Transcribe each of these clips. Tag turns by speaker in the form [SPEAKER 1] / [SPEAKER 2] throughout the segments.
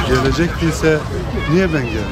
[SPEAKER 1] Gelecek değilse niye ben geldim?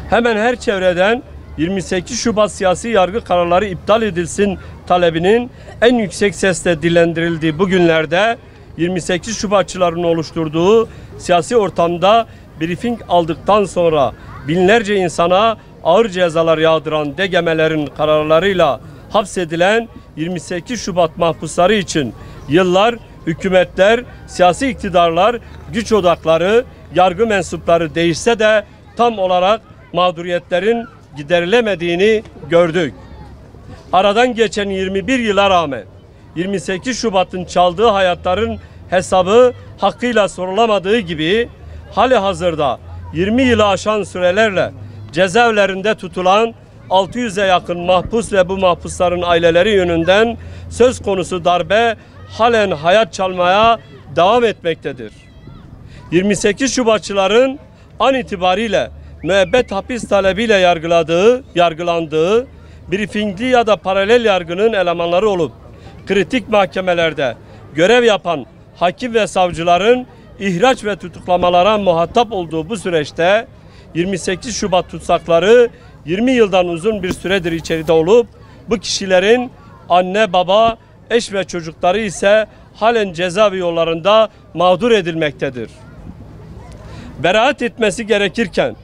[SPEAKER 2] Hemen her çevreden 28 Şubat siyasi yargı kararları iptal edilsin talebinin en yüksek sesle dillendirildiği bu günlerde 28 Şubatçıların oluşturduğu siyasi ortamda briefing aldıktan sonra binlerce insana ağır cezalar yağdıran DGM'lerin kararlarıyla hapsedilen 28 Şubat mahpusları için yıllar hükümetler, siyasi iktidarlar, güç odakları, yargı mensupları değişse de tam olarak mağduriyetlerin giderilemediğini gördük. Aradan geçen 21 yıla rağmen 28 Şubat'ın çaldığı hayatların hesabı hakkıyla sorulamadığı gibi halihazırda 20 yılı aşan sürelerle cezaevlerinde tutulan 600'e yakın mahpus ve bu mahpusların aileleri yönünden söz konusu darbe halen hayat çalmaya devam etmektedir. 28 Şubatçıların an itibariyle müebbet hapis talebiyle yargılandığı briefingli ya da paralel yargının elemanları olup kritik mahkemelerde görev yapan hakim ve savcıların ihraç ve tutuklamalara muhatap olduğu bu süreçte 28 Şubat tutsakları 20 yıldan uzun bir süredir içeride olup bu kişilerin anne, baba, eş ve çocukları ise halen cezaevi yollarında mağdur edilmektedir. Beraat etmesi gerekirken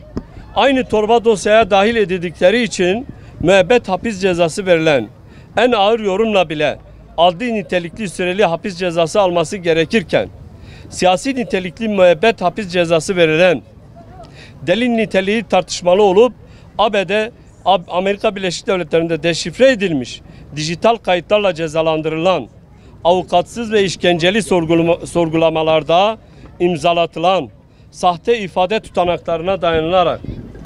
[SPEAKER 2] aynı torba dosyaya dahil edildikleri için müebbet hapis cezası verilen, en ağır yorumla bile adli nitelikli süreli hapis cezası alması gerekirken siyasi nitelikli müebbet hapis cezası verilen, delil niteliği tartışmalı olup Amerika Birleşik Devletleri'nde deşifre edilmiş dijital kayıtlarla cezalandırılan, avukatsız ve işkenceli sorgulamalarda imzalatılan, sahte ifade tutanaklarına dayanılarak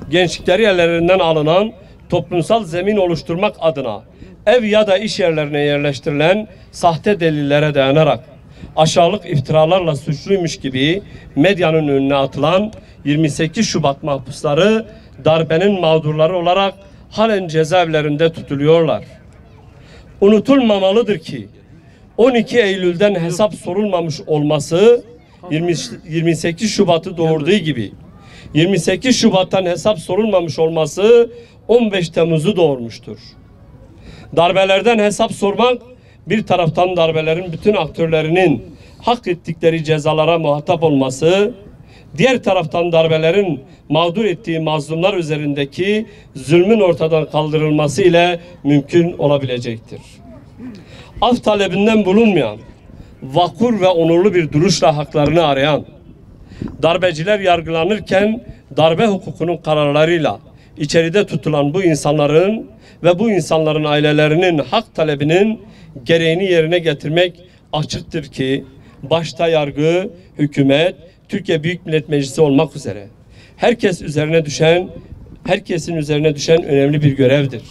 [SPEAKER 2] gençlikleri ellerinden alınan, toplumsal zemin oluşturmak adına ev ya da iş yerlerine yerleştirilen sahte delillere dayanarak aşağılık iftiralarla suçluymuş gibi medyanın önüne atılan 28 Şubat mahpusları darbenin mağdurları olarak halen cezaevlerinde tutuluyorlar. Unutulmamalıdır ki 12 Eylül'den hesap sorulmamış olması 28 Şubat'ı doğurduğu gibi 28 Şubat'tan hesap sorulmamış olması 15 Temmuz'u doğurmuştur. Darbelerden hesap sormak bir taraftan darbelerin bütün aktörlerinin hak ettikleri cezalara muhatap olması, diğer taraftan darbelerin mağdur ettiği mazlumlar üzerindeki zulmün ortadan kaldırılması ile mümkün olabilecektir. Af talebinden bulunmayan, vakur ve onurlu bir duruşla haklarını arayan, darbeciler yargılanırken darbe hukukunun kararlarıyla içeride tutulan bu insanların ve bu insanların ailelerinin hak talebinin gereğini yerine getirmek açıktır ki başta yargı, hükümet, Türkiye Büyük Millet Meclisi olmak üzere herkesin üzerine düşen önemli bir görevdir.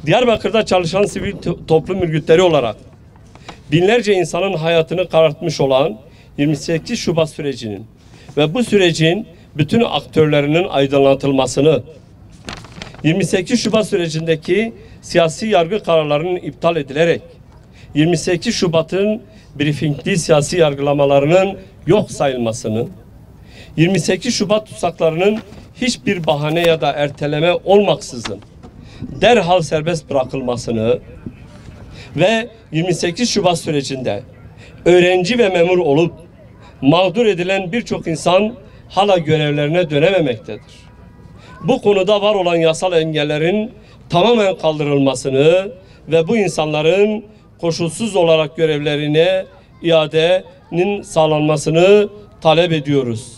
[SPEAKER 2] Diyarbakır'da çalışan sivil toplum örgütleri olarak binlerce insanın hayatını karartmış olan 28 Şubat sürecinin ve bu sürecin bütün aktörlerinin aydınlatılmasını, 28 Şubat sürecindeki siyasi yargı kararlarının iptal edilerek 28 Şubat'ın briefingli siyasi yargılamalarının yok sayılmasını, 28 Şubat tutsaklarının hiçbir bahane ya da erteleme olmaksızın derhal serbest bırakılmasını ve 28 Şubat sürecinde öğrenci ve memur olup mağdur edilen birçok insan hala görevlerine dönememektedir. Bu konuda var olan yasal engellerin tamamen kaldırılmasını ve bu insanların koşulsuz olarak görevlerine iadenin sağlanmasını talep ediyoruz.